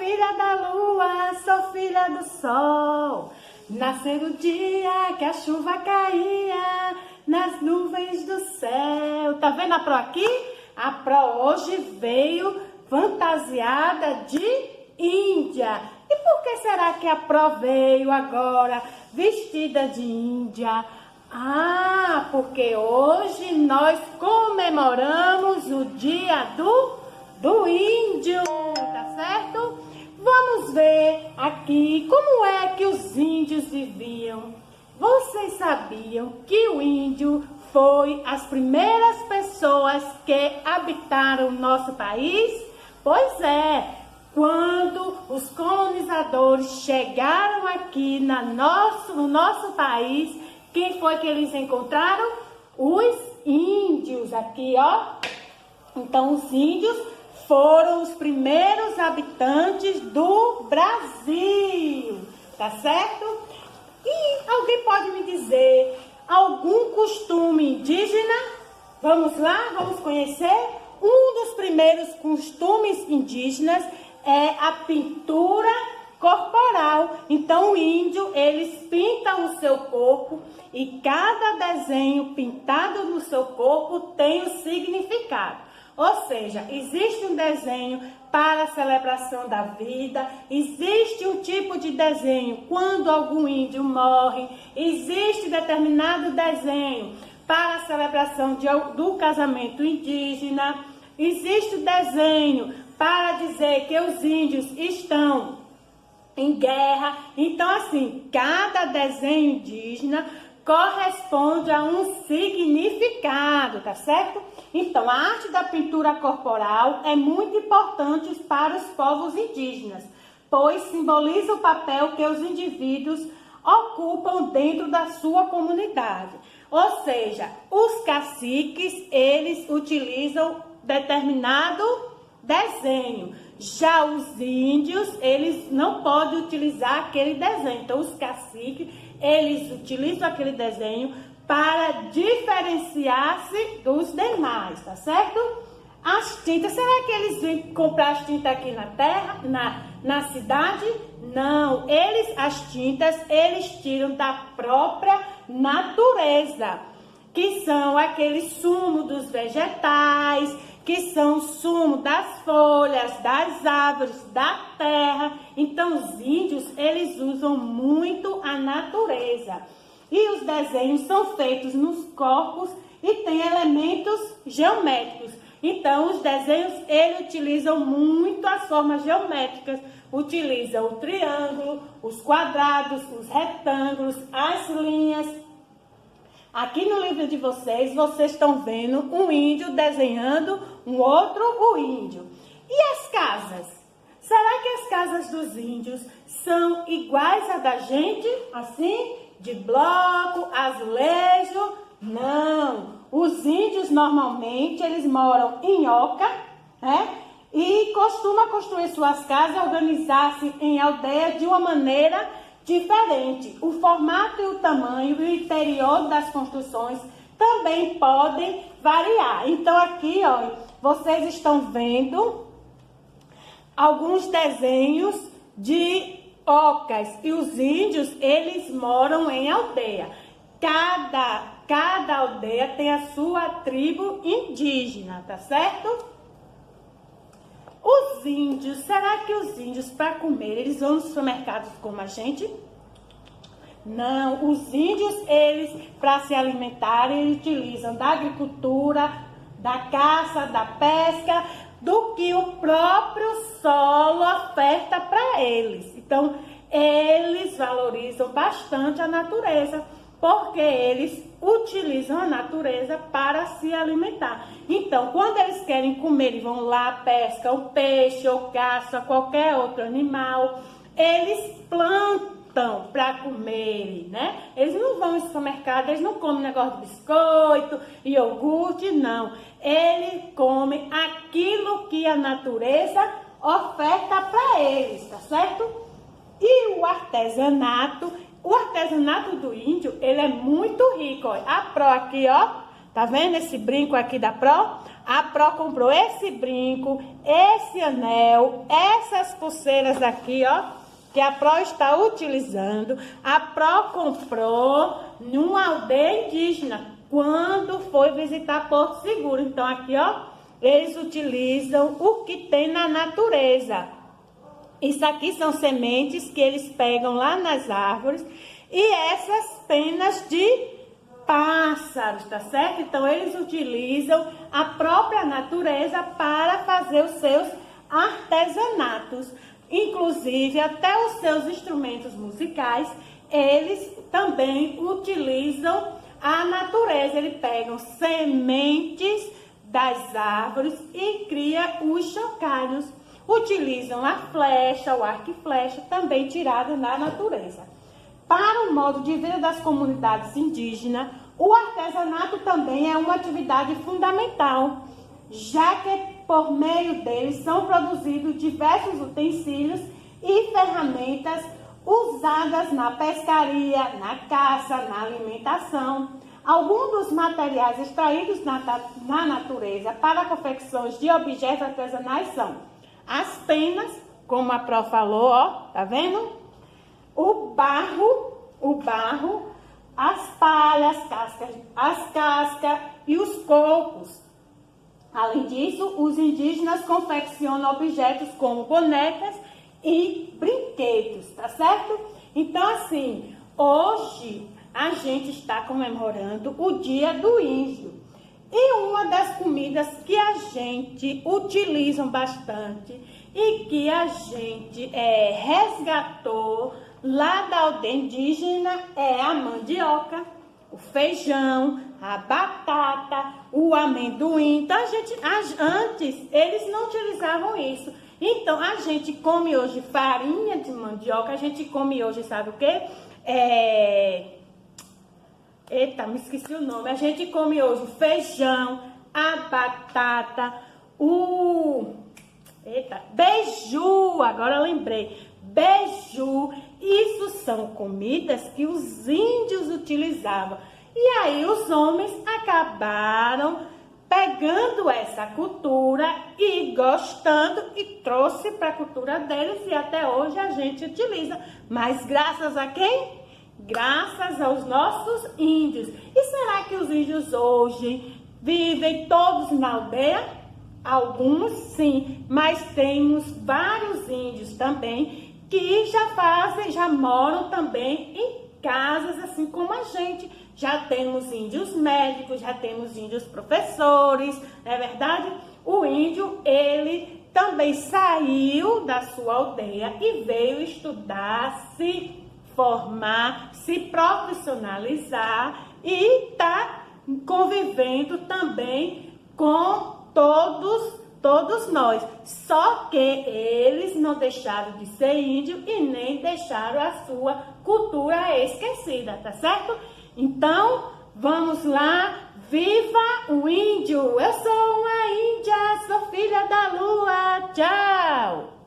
filha da lua, sou filha do sol. Nascer o dia que a chuva caía nas nuvens do céu. Tá vendo a Pro aqui? A Pro hoje veio fantasiada de Índia. E por que será que a Pro veio agora vestida de Índia? Ah, porque hoje nós comemoramos o dia do índio, tá certo? Vamos ver aqui como é que os índios viviam. Vocês sabiam que o índio foi as primeiras pessoas que habitaram o nosso país? Pois é, quando os colonizadores chegaram aqui no nosso país, quem foi que eles encontraram? Os índios, aqui ó. Então os índios foram os primeiros habitantes do Brasil, tá certo? E alguém pode me dizer algum costume indígena? Vamos lá, vamos conhecer? Um dos primeiros costumes indígenas é a pintura corporal. Então o índio, eles pintam o seu corpo e cada desenho pintado no seu corpo tem um significado. Ou seja, existe um desenho para a celebração da vida, existe um tipo de desenho quando algum índio morre, existe determinado desenho para a celebração do casamento indígena, existe o desenho para dizer que os índios estão em guerra. Então, assim, cada desenho indígena corresponde a um significado, tá certo? Então, a arte da pintura corporal é muito importante para os povos indígenas, pois simboliza o papel que os indivíduos ocupam dentro da sua comunidade. Ou seja, os caciques, eles utilizam determinado desenho. Já os índios, eles não podem utilizar aquele desenho. Então, os caciques, eles utilizam aquele desenho para diferenciar-se dos demais, tá certo? As tintas, será que eles vêm comprar as tintas aqui na terra, na cidade? Não, as tintas, eles tiram da própria natureza, que são aqueles sumos dos vegetais, que são o sumo das folhas, das árvores, da terra. Então, os índios, eles usam muito a natureza. E os desenhos são feitos nos corpos e têm elementos geométricos. Então, os desenhos, eles utilizam muito as formas geométricas. Utilizam o triângulo, os quadrados, os retângulos, as linhas. Aqui no livro de vocês, vocês estão vendo um índio desenhando um outro índio. E as casas? Será que as casas dos índios são iguais à da gente? Assim, de bloco, azulejo? Não. Os índios, normalmente, eles moram em oca, né? E costumam construir suas casas e organizar-se em aldeia de uma maneira diferente. O formato e o tamanho e o interior das construções também podem variar. Então aqui, ó, vocês estão vendo alguns desenhos de ocas e os índios, eles moram em aldeia. Cada aldeia tem a sua tribo indígena, tá certo? Os índios, será que os índios, para comer, eles vão nos supermercados como a gente? Não, os índios, eles, para se alimentarem, eles utilizam da agricultura, da caça, da pesca, do que o próprio solo oferta para eles. Então, eles valorizam bastante a natureza, porque eles utilizam a natureza para se alimentar. Então, quando eles querem comer, eles vão lá, pescam o peixe ou caçam qualquer outro animal, eles plantam para comerem, né? Eles não vão ao supermercado, eles não comem negócio de biscoito, iogurte, não. Eles comem aquilo que a natureza oferta para eles, tá certo? E o artesanato do índio, ele é muito rico, ó. A Pro aqui, ó, tá vendo esse brinco aqui da Pro? a Pro comprou esse brinco, esse anel, essas pulseiras aqui, ó, que a Pro está utilizando. A Pro comprou numa aldeia indígena quando foi visitar Porto Seguro. Então aqui, ó, eles utilizam o que tem na natureza. Isso aqui são sementes que eles pegam lá nas árvores e essas penas de pássaros, tá certo? Então eles utilizam a própria natureza para fazer os seus artesanatos. Inclusive, até os seus instrumentos musicais, eles também utilizam a natureza. Eles pegam sementes das árvores e criam os chocalhos. Utilizam a flecha, o arco e flecha, também tirado da natureza. Para o modo de vida das comunidades indígenas, o artesanato também é uma atividade fundamental, já que por meio deles são produzidos diversos utensílios e ferramentas usadas na pescaria, na caça, na alimentação. Alguns dos materiais extraídos na natureza para confecções de objetos artesanais são as penas, como a Pro falou, ó, tá vendo? O barro, as palhas, as cascas e os cocos. Além disso, os indígenas confeccionam objetos como bonecas e brinquedos, tá certo? Então, assim, hoje a gente está comemorando o Dia do Índio. E uma das comidas que a gente utiliza bastante e que a gente resgatou lá da aldeia indígena é a mandioca, o feijão, a batata, o amendoim. Então, antes, eles não utilizavam isso. Então, a gente come hoje farinha de mandioca, a gente come hoje, sabe o quê? Eita, me esqueci o nome. A gente come hoje o feijão, a batata, beiju, agora eu lembrei. Beiju, isso são comidas que os índios utilizavam. E aí os homens acabaram pegando essa cultura e gostando e trouxe para a cultura deles e até hoje a gente utiliza. Mas graças a quem? Graças aos nossos índios. E será que os índios hoje vivem todos na aldeia? Alguns sim, mas temos vários índios também que já moram também em casas assim como a gente. Já temos índios médicos, já temos índios professores, não é verdade? O índio, ele também saiu da sua aldeia e veio estudar, se formar, se profissionalizar e está convivendo também com todos nós. Só que eles não deixaram de ser índio e nem deixaram a sua cultura esquecida, tá certo? Então, vamos lá. Viva o índio! Eu sou uma índia, sou filha da lua. Tchau!